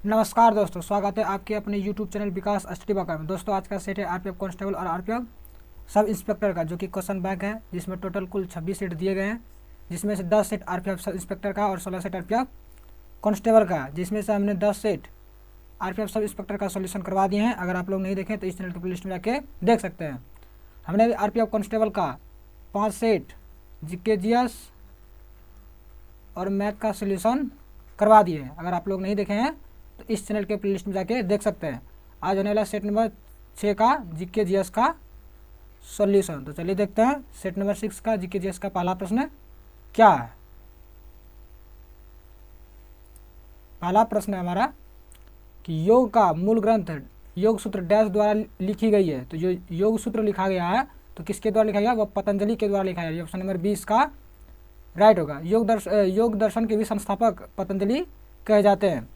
नमस्कार दोस्तों, स्वागत है आपके अपने YouTube चैनल विकास स्टडी बका में। दोस्तों आज का सेट है आरपीएफ कांस्टेबल और आरपीएफ सब इंस्पेक्टर का, जो कि क्वेश्चन बैंक है, जिसमें टोटल कुल 26 सेट दिए गए हैं, जिसमें से 10 सेट आरपीएफ सब इंस्पेक्टर का और 16 सेट आरपीएफ कांस्टेबल का, जिसमें से हमने 10 सेट आरपीएफ सब इंस्पेक्टर का सोल्यूशन करवा दिए हैं। अगर आप लोग नहीं देखें तो इस चैनल की प्लेलिस्ट में जाके देख सकते हैं। हमने आरपीएफ कांस्टेबल का 5 सेट जीके जीएस और मैथ का सोल्यूशन करवा दिए हैं। अगर आप लोग नहीं देखे हैं तो इस चैनल के प्लेलिस्ट में जाके देख सकते हैं। आज होने वाला सेट नंबर 6 का जीके जीएस का सॉल्यूशन। तो चलिए देखते हैं सेट नंबर 6 का जीके जीएस का पहला प्रश्न क्या है। पहला प्रश्न है हमारा कि योग का मूल ग्रंथ योग सूत्र डैश द्वारा लिखी गई है। तो जो योग सूत्र लिखा गया है तो किसके द्वारा लिखा गया, वह पतंजलि के द्वारा लिखा गया है। ऑप्शन नंबर 20 का राइट होगा। योग दर्शन के भी संस्थापक पतंजलि कहे जाते हैं।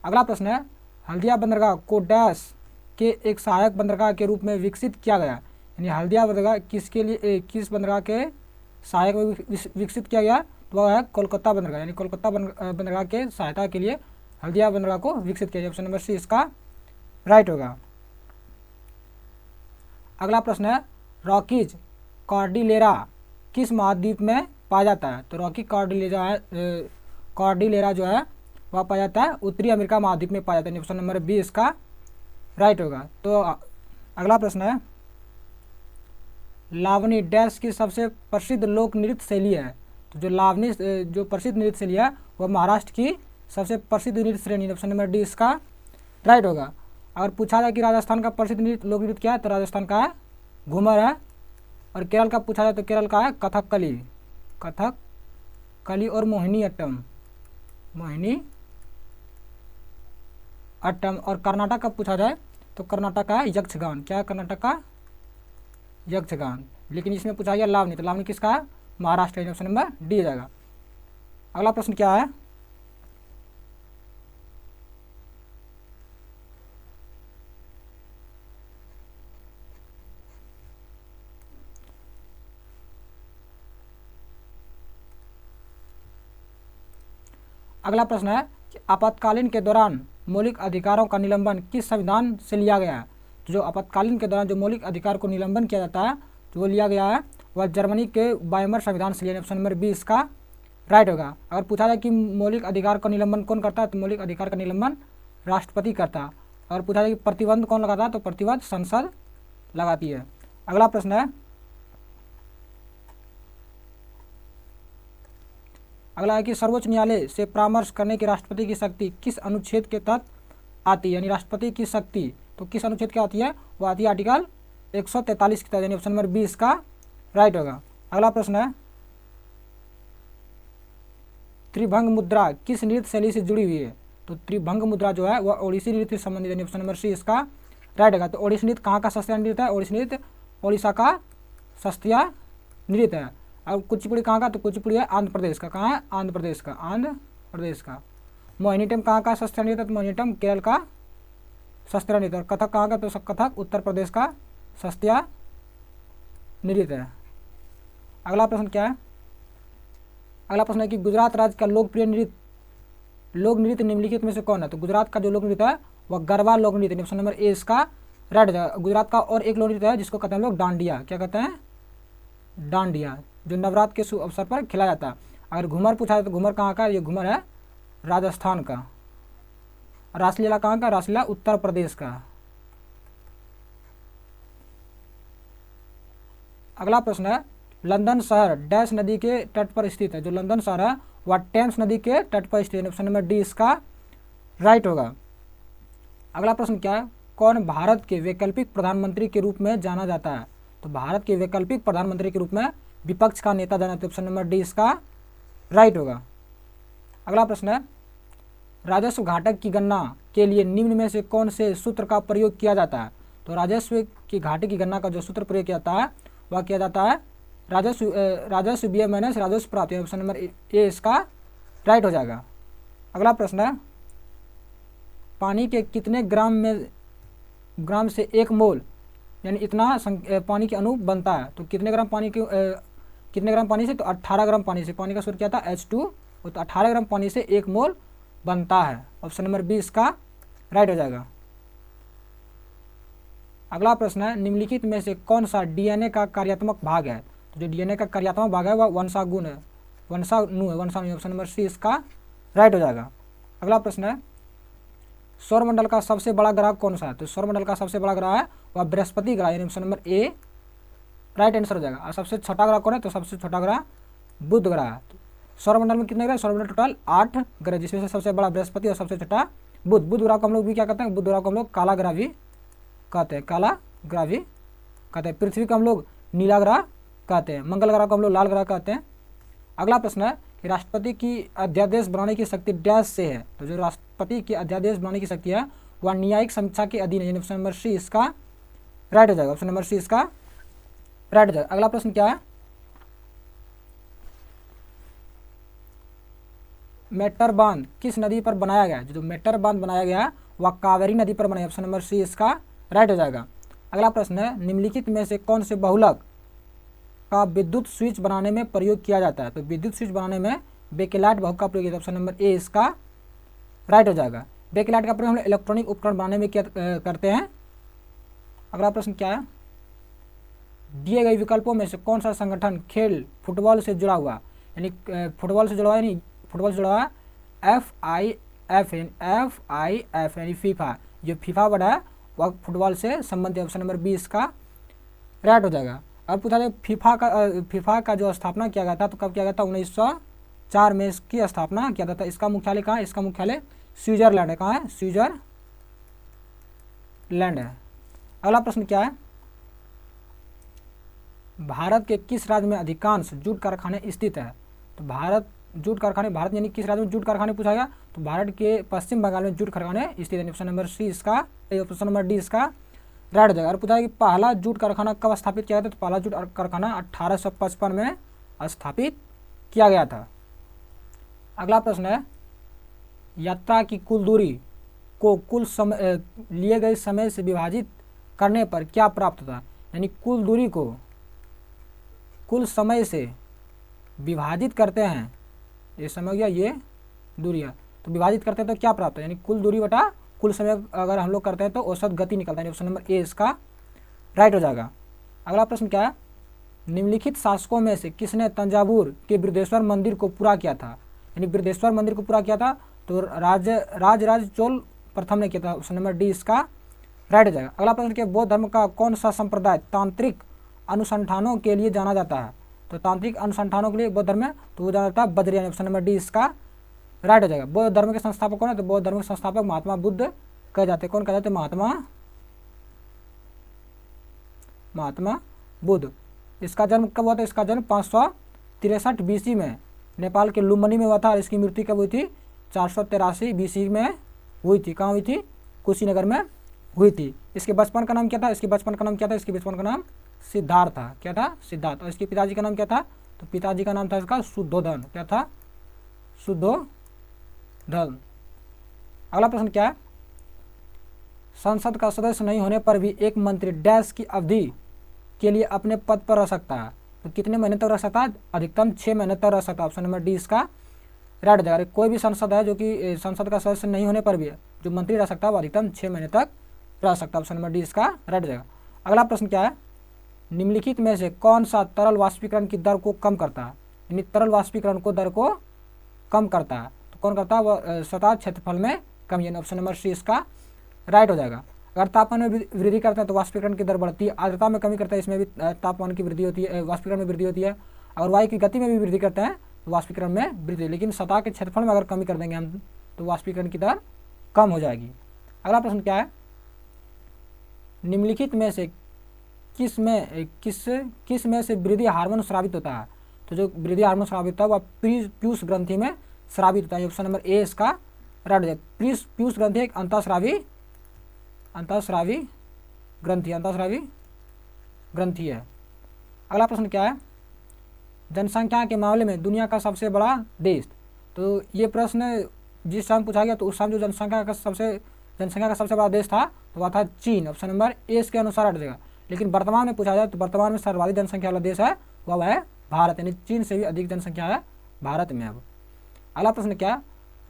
अगला प्रश्न है हल्दिया बंदरगाह को डैश के एक सहायक बंदरगाह के रूप में विकसित किया गया। यानी हल्दिया बंदरगाह किसके लिए, किस बंदरगाह के सहायक में विकसित किया गया, तो वह है कोलकाता बंदरगाह। यानी कोलकाता बंदरगाह के सहायता के लिए हल्दिया बंदरगाह को विकसित किया गया। ऑप्शन नंबर सी इसका राइट होगा। अगला प्रश्न है रॉकीज कॉर्डिलेरा किस महाद्वीप में पाया जाता है। तो रॉकी कॉर्डिलेरा जो है वह पाया जाता है उत्तरी अमेरिका महाद्वीप में पाया जाता है। ऑप्शन नंबर 20 का राइट होगा। तो अगला प्रश्न है लावनी डैश की सबसे प्रसिद्ध लोक नृत्य शैली है। तो जो लावनी जो प्रसिद्ध नृत्य शैली है वह महाराष्ट्र की सबसे प्रसिद्ध नृत्य श्रेणी। ऑप्शन नंबर डी इसका राइट होगा। अगर पूछा जाए कि राजस्थान का प्रसिद्ध नृत्य लोक नृत्य क्या है, तो राजस्थान का है घूमर है। और केरल का पूछा जाए तो केरल का है कथकली और मोहिनी अट्टम। और कर्नाटक का पूछा जाए तो कर्नाटक का है यक्षगान। क्या है कर्नाटक का यक्षगान। लेकिन इसमें पूछा गया लावनी, तो लावनी किसका है, महाराष्ट्र। ऑप्शन नंबर डी हो जाएगा। अगला प्रश्न क्या है अगला प्रश्न है कि आपातकालीन के दौरान मौलिक अधिकारों का निलंबन किस संविधान से लिया गया है। तो जो आपातकालीन के दौरान जो मौलिक अधिकार को निलंबन किया जाता है तो वो लिया गया है वह जर्मनी के वाइमर संविधान से लिया। ऑप्शन नंबर 20 का राइट होगा। अगर पूछा जाए कि मौलिक अधिकार का निलंबन कौन करता है, तो मौलिक अधिकार का निलंबन राष्ट्रपति करता है। और पूछा जाए कि प्रतिबंध कौन लगाता है, तो प्रतिबंध संसद लगाती है। अगला प्रश्न है कि सर्वोच्च न्यायालय से परामर्श करने की राष्ट्रपति की शक्ति किस अनुच्छेद के तहत आती है। यानी राष्ट्रपति की शक्ति तो किस अनुच्छेद के आती है, वो आती है आर्टिकल 143 के तहत। यानी ऑप्शन नंबर 20 का राइट होगा। अगला प्रश्न है त्रिभंग मुद्रा किस नृत्य शैली से जुड़ी हुई है। तो त्रिभंग मुद्रा जो है वह ओडिसी नृत्य से संबंधित है। ऑप्शन नंबर सी इसका राइट होगा। तो ओडिसी नृत्य कहाँ का शास्त्रीय नृत्य है, ओडिसी नृत्य ओडिशा का शास्त्रीय नृत्य है। और कुचिपुड़ी कहाँ का, तो कुचिपुड़ी है आंध्र प्रदेश का। कहाँ है, आंध्र प्रदेश का। मोहिनीअट्टम कहाँ का शास्त्रीय नृत्य है, तो मोहिनीअट्टम केरल का शास्त्रीय नृत्य। और कथक कहाँ का, तो कथक उत्तर प्रदेश का शास्त्रीय नृत्य है। अगला प्रश्न क्या है, अगला प्रश्न है कि गुजरात राज्य का लोकप्रिय नृत्य निम्नलिखित में से कौन है। तो गुजरात का जो लोक नृत्य है वह गरबा लोक नृत्य है। ऑप्शन नंबर ए इसका राइट है। गुजरात का और एक लोक नृत्य है जिसको कहते हैं हम लोग डांडिया। क्या कहते हैं, डांडिया, जो नवरात्र के शुभ अवसर पर खिलाया जाता है। अगर घूमर पूछा जाए तो घूमर कहाँ का, ये घूमर है राजस्थान का। रासलीला कहाँ का, रासलीला उत्तर प्रदेश का। अगला प्रश्न है लंदन शहर डैश नदी के तट पर स्थित है। जो लंदन शहर है वह टेम्स नदी के तट पर स्थित है। ऑप्शन नंबर डी इसका राइट होगा। अगला प्रश्न क्या है, कौन भारत के वैकल्पिक प्रधानमंत्री के रूप में जाना जाता है। तो भारत के वैकल्पिक प्रधानमंत्री के रूप में विपक्ष का नेता जाना। तो ऑप्शन नंबर डी इसका राइट होगा। अगला प्रश्न है राजस्व घाटक की गणना के लिए निम्न में से कौन से सूत्र का प्रयोग किया जाता है। तो राजस्व की घाटे की गणना का जो सूत्र प्रयोग किया जाता है वह किया जाता है राजस्व व्यय माइनस राजस्व प्राप्ति। ऑप्शन नंबर ए इसका राइट हो जाएगा। अगला प्रश्न है पानी के कितने ग्राम से एक मोल यानी इतना पानी के अणु बनता है। तो कितने ग्राम पानी से, तो 18 ग्राम पानी से। पानी का सूत्र क्या था, H2। तो 18 ग्राम पानी से एक मोल बनता है। ऑप्शन नंबर 20 का राइट हो जाएगा। अगला प्रश्न है, निम्नलिखित में से कौन सा डीएनए का कार्यात्मक भाग है? तो जो डीएनए का कार्यात्मक भाग है वह वंशागुण है, वंशाणु है, वंशाणु। ऑप्शन नंबर सी इसका राइट हो जाएगा। अगला प्रश्न है, सौरमंडल का सबसे बड़ा ग्रह कौन सा है? तो सौरमंडल का सबसे बड़ा ग्रह है वह बृहस्पति ग्रह, यानी option number A right answer हो जाएगा। और सबसे छोटा ग्रह कौन है? तो सबसे छोटा ग्रह बुध ग्रह है। सौरमंडल में कितने ग्रह? सौरमंडल टोटल 8 ग्रह, जिसमें से सबसे बड़ा बृहस्पति और सबसे छोटा बुध। बुध ग्रह को हम लोग भी क्या कहते हैं? बुध ग्रह को हम लोग काला ग्रह भी कहते हैं, काला ग्रह भी कहते हैं। पृथ्वी को हम लोग नीला ग्रह कहते हैं, मंगल ग्रह को हम लोग लाल ग्रह कहते हैं। अगला प्रश्न है कि राष्ट्रपति की अध्यादेश बनाने की शक्ति डैश से है? तो जो राष्ट्रपति की अध्यादेश बनाने की शक्ति है वह न्यायिक समीक्षा के अधीन है, ऑप्शन नंबर सी इसका राइट हो जाएगा। ऑप्शन नंबर सी इसका राइट हो जाएगा। अगला प्रश्न क्या है, मेट्टर बांध किस नदी पर बनाया गया? जो मेट्टर बांध बनाया गया वह कावेरी नदी पर बनाया, ऑप्शन नंबर सी इसका राइट हो जाएगा। अगला प्रश्न है, निम्नलिखित में से कौन से बहुलक का विद्युत स्विच बनाने में प्रयोग किया जाता है? तो विद्युत स्विच बनाने में बेकेलाइट बहुलक का प्रयोग किया, ऑप्शन नंबर ए इसका राइट हो जाएगा। बेकेलाइट का प्रयोग हम लोग इलेक्ट्रॉनिक उपकरण बनाने में क्या करते हैं? अगला प्रश्न क्या है, दिए गए विकल्पों में से कौन सा संगठन खेल फुटबॉल से जुड़ा हुआ? यानी फुटबॉल से जुड़ा हुआ, यानी फुटबॉल से जुड़ा हुआ FIF यानी फीफा। जो फीफा वर्ड है वह फुटबॉल से संबंधित, ऑप्शन नंबर बी इसका राइट हो जाएगा। अब पूछा जाए फीफा का जो स्थापना किया गया था तो कब किया गया था? 1904 में इसकी स्थापना किया गया था। इसका मुख्यालय कहाँ है? इसका मुख्यालय स्विट्जरलैंड है। कहाँ है? स्विट्जरलैंड है। अगला प्रश्न क्या है, भारत के किस राज्य में अधिकांश जूट कारखाने स्थित है? तो भारत यानी किस राज्य में जूट कारखाने पूछा गया? तो भारत के पश्चिम बंगाल में जूट कारखाने स्थित है, ऑप्शन नंबर सी इसका, ऑप्शन नंबर डी इसका राइट हो जाएगा। और पूछा है कि पहला जूट कारखाना कब स्थापित किया गया था? तो पहला जूट कारखाना 1855 में स्थापित किया गया था। अगला प्रश्न है, यात्रा की कुल दूरी को कुल समय लिए गए समय से विभाजित करने पर क्या प्राप्त होता है? यानी कुल दूरी को कुल समय से विभाजित करते हैं, ये समय हो गया, ये दूरी है, तो विभाजित करते हैं तो क्या प्राप्त है? यानी कुल दूरी बटा कुल समय अगर हम लोग करते हैं तो औसत गति निकलता है, ऑप्शन नंबर ए इसका राइट हो जाएगा। अगला प्रश्न क्या है, निम्नलिखित शासकों में से किसने तंजावुर के बृहदेश्वर मंदिर को पूरा किया था? यानी बृहदेश्वर मंदिर को पूरा किया था तो राजराज चोल प्रथम ने किया था, ऑप्शन नंबर डी इसका राइट हो जाएगा। अगला प्रश्न क्या, बौद्ध धर्म का कौन सा संप्रदाय तांत्रिक अनुसंधानों के लिए जाना जाता है? तो तांत्रिक अनुसंधानों के लिए बौद्ध धर्म में तो वो जाना जाता है बद्रियानी, ऑप्शन नंबर डी इसका राइट हो जाएगा। बौद्ध धर्म के संस्थापक कौन है? तो बौद्ध धर्म के संस्थापक महात्मा बुद्ध कहे जाते हैं। कौन कहे जाते हैं? महात्मा बुद्ध। इसका जन्म कब हुआ था? इसका जन्म 563 BC में नेपाल के लुम्बिनी में हुआ था और इसकी मृत्यु कब हुई थी? 483 BC में हुई थी। कहाँ हुई थी? कुशीनगर में हुई थी। इसके बचपन का नाम क्या था? इसके बचपन का नाम सिद्धार्थ था। क्या था? सिद्धार्थ। और इसके पिताजी का नाम क्या था? तो पिताजी का नाम था इसका शुद्धोधन। क्या था? शुद्धोधन। अगला प्रश्न क्या है, संसद का सदस्य नहीं होने पर भी एक मंत्री डैश की अवधि के लिए अपने पद पर रह सकता है? तो कितने महीने तक रह सकता है? अधिकतम 6 महीने तक रह सकता है, ऑप्शन नंबर डी इसका राइट हो जाएगा। कोई भी संसद है जो कि संसद का सदस्य नहीं होने पर भी जो मंत्री रह सकता है वो अधिकतम 6 महीने तक रह सकता है, ऑप्शन नंबर डी इसका राइट हो जाएगा। अगला प्रश्न क्या है, निम्नलिखित में से कौन सा तरल वाष्पीकरण की दर को कम करता है? यानी तरल वाष्पीकरण को दर को कम करता है तो कौन करता है? वह सतह क्षेत्रफल में कमी, यानी ऑप्शन नंबर सी इसका राइट हो जाएगा। अगर तापमान में वृद्धि करते हैं तो वाष्पीकरण की दर बढ़ती है। आर्द्रता में कमी करता है, इसमें भी तापमान की वृद्धि होती है, वाष्पीकरण में वृद्धि होती है। अगर वायु की गति में भी वृद्धि करते हैं तो वाष्पीकरण में वृद्धि, लेकिन सतह के क्षेत्रफल में अगर कमी कर देंगे हम तो वाष्पीकरण की दर कम हो जाएगी। अगला प्रश्न क्या है, निम्नलिखित में से किस में से वृद्धि हार्मोन स्रावित होता है? तो जो वृद्धि हार्मोन स्रावित होता है वह पीयूष ग्रंथि में स्रावित होता है, ऑप्शन नंबर ए इसका राइट हो जाएगा। पीयूष ग्रंथि एक अंतःस्रावी ग्रंथि है। अगला प्रश्न क्या है, जनसंख्या के मामले में दुनिया का सबसे बड़ा देश? तो ये प्रश्न जिस समय पूछा गया तो उस समय जो जनसंख्या का सबसे बड़ा देश था तो वह था चीन, ऑप्शन नंबर ए इसके अनुसार हट जाएगा। लेकिन वर्तमान में पूछा जाए तो वर्तमान में सर्वाधिक जनसंख्या वाला देश है वह है भारत, यानी चीन से भी अधिक जनसंख्या है भारत में। अब अगला प्रश्न क्या,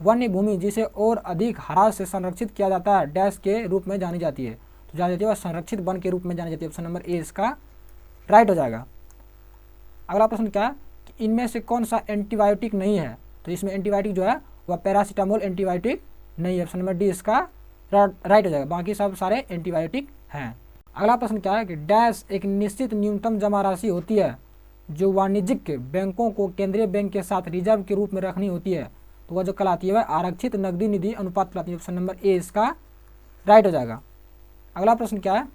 वन्य भूमि जिसे और अधिक हरा से संरक्षित किया जाता है डैश के रूप में जानी जाती है, तो जानी जाती है वह संरक्षित वन के रूप में जानी जाती है। ऑप्शन नंबर ए इसका राइट हो जाएगा। अगला प्रश्न क्या है कि इनमें से कौन सा एंटीबायोटिक नहीं है, तो इसमें एंटीबायोटिक जो है वह पैरासीटामोल एंटीबायोटिक नहीं है। ऑप्शन नंबर डी इसका राइट हो जाएगा, बाकी सब सारे एंटीबायोटिक हैं। अगला प्रश्न क्या है कि डैश एक निश्चित न्यूनतम जमा राशि होती है जो वाणिज्यिक बैंकों को केंद्रीय बैंक के साथ रिजर्व के रूप में रखनी होती है, तो वह जो कहलाती है वह आरक्षित नकदी निधि अनुपात कहलाती है। ऑप्शन नंबर ए इसका राइट हो जाएगा। अगला प्रश्न क्या है,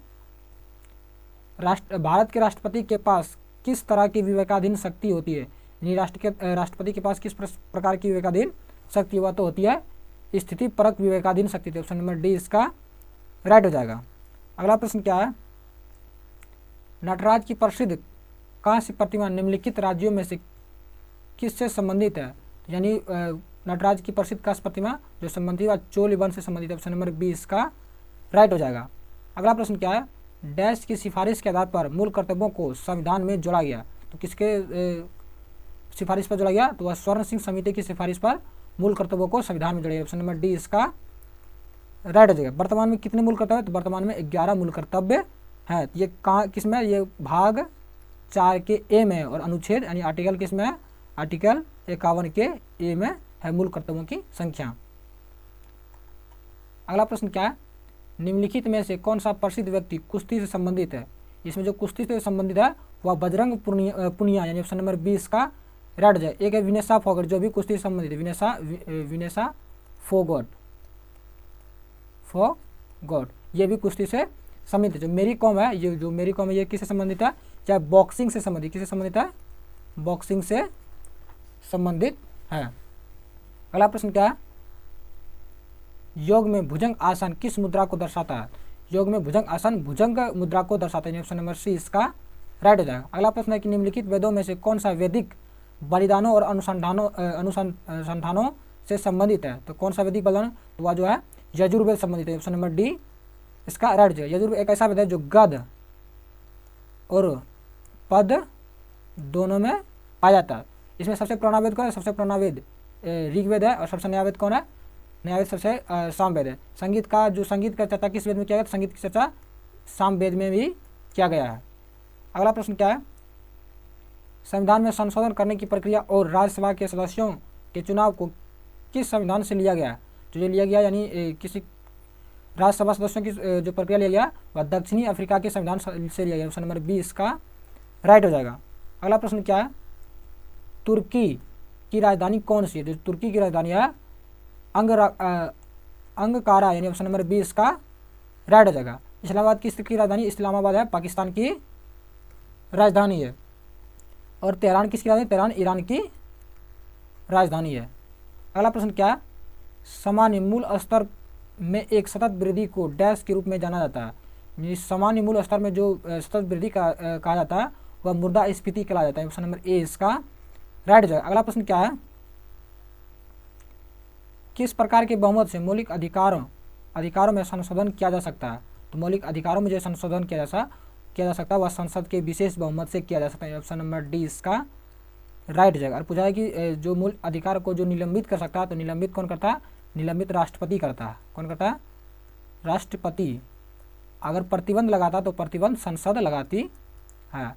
भारत के राष्ट्रपति के पास किस तरह की विवेकाधीन शक्ति होती है, यानी राष्ट्रपति के पास किस प्रकार की विवेकाधीन शक्ति वह तो होती है स्थिति परक विवेकाधीन शक्ति थी। ऑप्शन नंबर डी इसका राइट हो जाएगा। अगला प्रश्न क्या है, नटराज की प्रसिद्ध कांस्य प्रतिमा निम्नलिखित राज्यों में से किससे संबंधित है, यानी नटराज की प्रसिद्ध कांस्य प्रतिमा जो संबंधित है चोल वंश से संबंधित है। ऑप्शन नंबर बी इसका राइट हो जाएगा। अगला प्रश्न क्या है, डैश की सिफारिश के आधार पर मूल कर्तव्यों को संविधान में जोड़ा गया, तो किसके सिफारिश पर जोड़ा गया, तो वह स्वर्ण सिंह समिति की सिफारिश पर मूल कर्तव्यों को संविधान में जोड़ा गया। ऑप्शन नंबर डी इसका राइट हो जाएगा। वर्तमान में कितने मूल कर्तव्य, तो वर्तमान में 11 मूल कर्तव्य हैं। ये कहाँ किसमें, ये भाग 4 के ए में और अनुच्छेद यानी आर्टिकल किसमें है, आर्टिकल 51 के ए में है मूल कर्तव्यों की संख्या। अगला प्रश्न क्या है, निम्नलिखित में से कौन सा प्रसिद्ध व्यक्ति कुश्ती से संबंधित है, इसमें जो कुश्ती से संबंधित है वह बजरंग पुनिया यानी ऑप्शन नंबर 20 का राइट हो जाए। एक है विनेशा फोगट जो भी कुश्ती से संबंधित है, विनेशा फोगट ये भी कुश्ती से संबंधित है। जो मेरी कॉम है ये किससे संबंधित है, चाहे बॉक्सिंग से संबंधित, किससे संबंधित है, बॉक्सिंग से संबंधित है। अगला प्रश्न क्या है, योग में भुजंग आसन किस मुद्रा को दर्शाता है, योग में भुजंग आसन भुजंग मुद्रा को दर्शाता है। ऑप्शन नंबर सी इसका राइट हो जाएगा। अगला प्रश्न है कि निम्नलिखित वेदों में से कौन सा वैदिक बलिदानों और अनुसंधानों से संबंधित है, तो कौन सा वैदिक बलिदान, तो वह जो है यजुर्वेद संबंधित है। ऑप्शन नंबर डी इसका राइट हो जाएगा। यजुर्वेद एक ऐसा वेद है जो गद और पद दोनों में पाया जाता है। इसमें सबसे पुराना वेद कौन है, सबसे पुराना वेद ऋग्वेद है और सबसे नया वेद कौन है, नया वेद सबसे सामवेद है। संगीत का चर्चा किस वेद में किया गया, संगीत की चर्चा सामवेद में भी किया गया है। अगला प्रश्न क्या है, संविधान में संशोधन करने की प्रक्रिया और राज्यसभा के सदस्यों के चुनाव को किस संविधान से लिया गया, तो जो लिया गया यानी किसी राज्यसभा सदस्यों की जो प्रक्रिया लिया गया वह दक्षिणी अफ्रीका के संविधान से लिया गया। ऑप्शन नंबर 20 का राइट हो जाएगा। अगला प्रश्न क्या है, तुर्की की राजधानी कौन सी है, जो तुर्की की राजधानी है अंकारा यानी ऑप्शन नंबर 20 का राइट हो जाएगा। इस्लामाबाद की राजधानी इस्लामाबाद है, पाकिस्तान की राजधानी है। और तेहरान किसकी राजधानी, तेहरान ईरान की राजधानी है। अगला प्रश्न क्या है, सामान्य मूल स्तर में एक सतत वृद्धि को डैश के रूप में जाना जाता है, सामान्य मूल स्तर में जो सतत वृद्धि कहा जाता है वह मुद्रास्फीति कहा जाता है। ऑप्शन नंबर ए इसका राइट हो जाएगा। अगला प्रश्न क्या है, किस प्रकार के बहुमत से मौलिक अधिकारों में संशोधन किया जा सकता है, तो मौलिक अधिकारों में जो संशोधन किया जा सकता है वह संसद के विशेष बहुमत से किया जा सकता है। ऑप्शन नंबर डी इसका राइट हो जाएगा। और पूछा है कि जो मूल अधिकार को जो निलंबित कर सकता है, तो निलंबित कौन करता है, निलंबित राष्ट्रपति करता है। कौन करता है, राष्ट्रपति। अगर प्रतिबंध लगाता तो प्रतिबंध संसद लगाती है।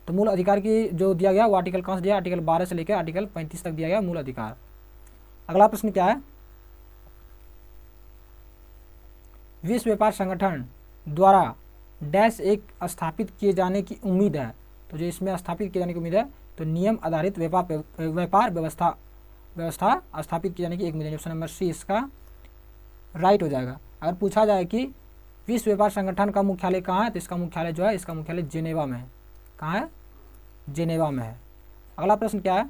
तो मूल अधिकार की जो दिया गया वो आर्टिकल कौन सा दिया, आर्टिकल 12 से लेकर आर्टिकल 35 तक दिया गया मूल अधिकार। अगला प्रश्न क्या है, विश्व व्यापार संगठन द्वारा डैश एक स्थापित किए जाने की उम्मीद है, तो जो इसमें स्थापित किए जाने की उम्मीद है तो नियम आधारित व्यापार व्यवस्था स्थापित किए जाने की एक उम्मीद है। ऑप्शन नंबर सी इसका राइट हो जाएगा। अगर पूछा जाए कि विश्व व्यापार संगठन का मुख्यालय कहाँ है, तो इसका मुख्यालय जो है इसका मुख्यालय जेनेवा में है। कहाँ है, जेनेवा में है। अगला प्रश्न क्या है,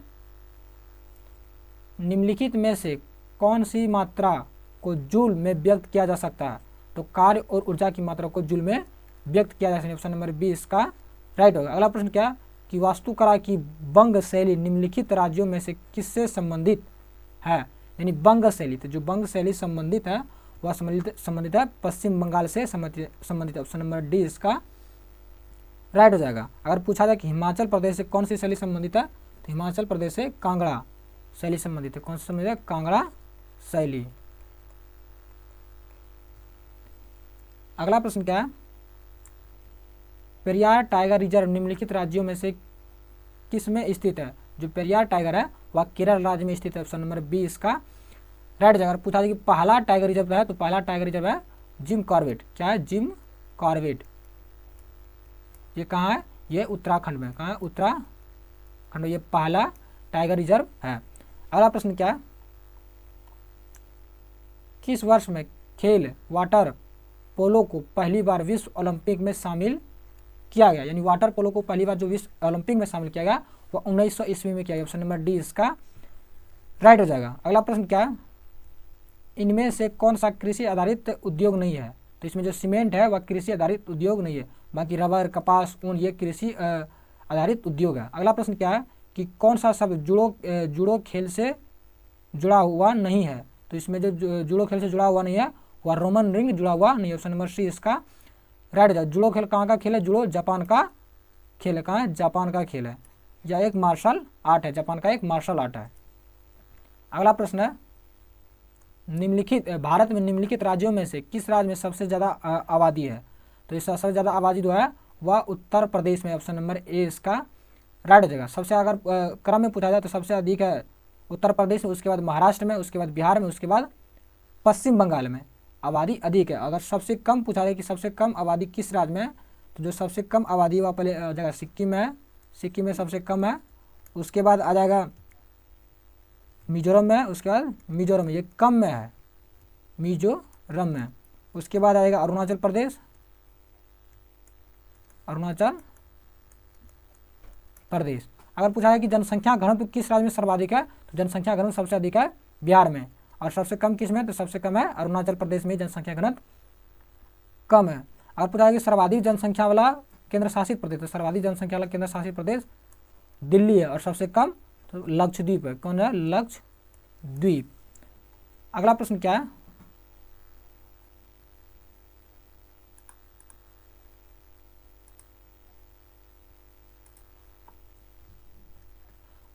निम्नलिखित में से कौन सी मात्रा को जूल में व्यक्त किया जा सकता है, तो कार्य और ऊर्जा की मात्रा को जूल में व्यक्त किया जा सकता है। ऑप्शन नंबर 20 का राइट होगा। अगला प्रश्न क्या कि वास्तुकला की बंग शैली निम्नलिखित राज्यों में से किससे संबंधित है, यानी बंग शैली, तो जो बंग शैली संबंधित है वह संबंधित है पश्चिम बंगाल से संबंधित। ऑप्शन नंबर डी इसका राइट हो जाएगा। अगर पूछा जाए कि हिमाचल प्रदेश से कौन सी शैली संबंधित है, तो हिमाचल प्रदेश से कांगड़ा शैली संबंधित है। कौन सी संबंधित है, कांगड़ा शैली। अगला प्रश्न क्या है, पेरियार टाइगर रिजर्व निम्नलिखित राज्यों में से किस में स्थित है? जो पेरियार टाइगर है वह केरल राज्य में स्थित है। ऑप्शन नंबर बी इसका राइट जाएगा। पूछा जाए कि पहला टाइगर रिजर्व है, तो पहला टाइगर रिजर्व है जिम कॉर्बेट। क्या है? Jim Corbett. ये कहाँ है? ये उत्तराखंड में। कहाँ है? उत्तराखंड में ये पहला टाइगर रिजर्व है। अगला प्रश्न क्या है, किस वर्ष में खेल वाटर पोलो को पहली बार विश्व ओलंपिक में शामिल किया गया? यानी वाटर पोलो को पहली बार जो विश्व ओलंपिक में शामिल किया गया वो 1900 ईस्वी में किया गया। ऑप्शन नंबर डी इसका राइट हो जाएगा। अगला प्रश्न क्या है, इनमें से कौन सा कृषि आधारित उद्योग नहीं है? तो इसमें जो सीमेंट है वह कृषि आधारित उद्योग नहीं है, बाकी रबर, कपास, ऊन ये कृषि आधारित उद्योग है। अगला प्रश्न क्या है कि कौन सा शब्द जुड़ो खेल से जुड़ा हुआ नहीं है? तो इसमें जो जुड़ो खेल से जुड़ा हुआ नहीं है वह रोमन रिंग जुड़ा हुआ नहीं है। ऑप्शन नंबर सी इसका राइट हो जाएगा। जुड़ो खेल कहाँ का खेल है? जुड़ो जापान का खेल है। कहाँ है? जापान का खेल है, या एक मार्शल आर्ट है, जापान का एक मार्शल आर्ट है। अगला प्रश्न है, निम्नलिखित भारत में निम्नलिखित राज्यों में से किस राज्य में सबसे ज़्यादा आबादी है? तो इस सबसे ज़्यादा आबादी जो है वह उत्तर प्रदेश में। ऑप्शन नंबर ए इसका राइट हो जाएगा। सबसे अगर क्रम में पूछा जाए तो सबसे अधिक है उत्तर प्रदेश में, उसके बाद महाराष्ट्र में, उसके बाद बिहार में, उसके बाद पश्चिम बंगाल में आबादी अधिक है। अगर सबसे कम पूछा जाए कि सबसे कम आबादी किस राज्य में है, तो जो सबसे कम आबादी वह पहले आ जाएगा सिक्किम है, सिक्किम में सबसे कम है। उसके बाद आ जाएगा मिजोरम में, उसके बाद मिजोरम ये कम में है, मिजोरम में। उसके बाद आएगा अरुणाचल प्रदेश, अरुणाचल प्रदेश। अगर पूछा है कि जनसंख्या घनत्व किस राज्य में सर्वाधिक है, तो जनसंख्या घनत्व सबसे अधिक है बिहार में, और सबसे कम किस में? तो सबसे कम है अरुणाचल प्रदेश में, जनसंख्या घनत्व कम है। अगर पूछा है कि सर्वाधिक जनसंख्या वाला केंद्र शासित प्रदेश, तो सर्वाधिक जनसंख्या वाला केंद्र शासित प्रदेश दिल्ली है, और सबसे कम तो लक्षद्वीप है। कौन है? लक्षद्वीप। अगला प्रश्न क्या है,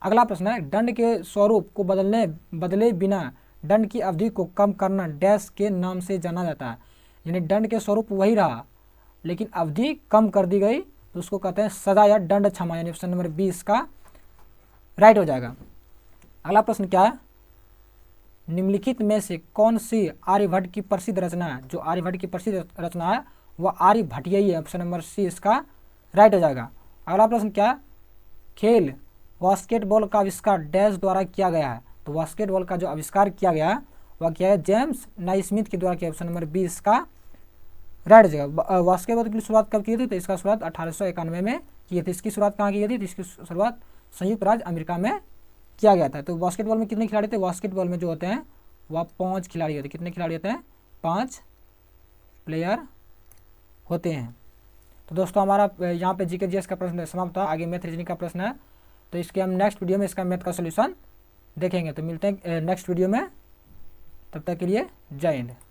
अगला प्रश्न है, दंड के स्वरूप को बदले बिना दंड की अवधि को कम करना डैश के नाम से जाना जाता है? यानी दंड के स्वरूप वही रहा लेकिन अवधि कम कर दी गई, तो उसको कहते हैं सजा या दंड क्षमा। यानी ऑप्शन नंबर 20 इसका राइट हो जाएगा। अगला प्रश्न क्या है, निम्नलिखित में से कौन सी आर्यभट्ट की प्रसिद्ध रचना है? जो आर्यभट्ट की प्रसिद्ध रचना है वह आर्यभट्टीय है। ऑप्शन नंबर सी इसका राइट हो जाएगा। अगला प्रश्न क्या है, खेल बास्केटबॉल का आविष्कार डैश द्वारा किया गया है? तो बास्केटबॉल का जो आविष्कार किया गया है वह किया है जेम्स नाइस्मिथ के द्वारा किया। ऑप्शन नंबर 20 का राइट हो जाएगा। बास्केटबॉल की शुरुआत कब की थी? तो इसका शुरुआत 1891 में की थी। इसकी शुरुआत कहाँ की गई थी? तो इसकी शुरुआत संयुक्त राज्य अमेरिका में किया गया था। तो बास्केटबॉल में कितने खिलाड़ी थे? बास्केटबॉल में जो होते हैं वह 5 खिलाड़ी होते हैं। कितने खिलाड़ी होते हैं? 5 प्लेयर होते हैं। तो दोस्तों हमारा यहाँ पे जीके जीएस का प्रश्न समाप्त था। आगे मैथ रीजनिंग का प्रश्न है, तो इसके हम नेक्स्ट वीडियो में इसका मैथ का सोल्यूशन देखेंगे। तो मिलते हैं नेक्स्ट वीडियो में, तब तक के लिए जय हिंद।